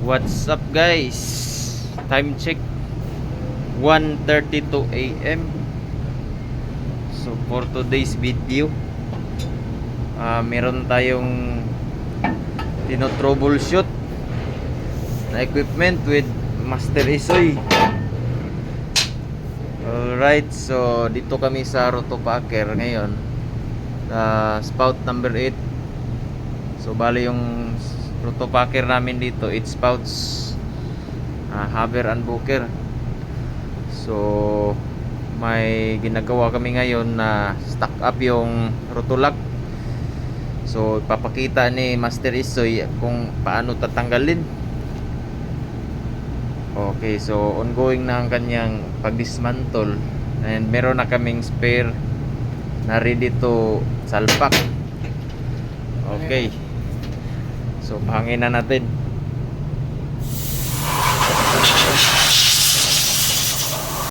What's up guys? Time check 1:32 AM. So for today's video, meron tayong troubleshoot na equipment with Master Isoy. Alright, so dito kami sa Rotopacker ngayon, spout number 8. So bali yung Rotopacker namin dito, 8 spouts, Haber and Booker. So may ginagawa kami ngayon na stack up yung rotolock. So ipapakita ni Master Isoy kung paano tatanggalin. Okay, so ongoing na ang kanyang pag-dismantle, and meron na kaming spare na ready to salpak. Okay, so pahangin na natin.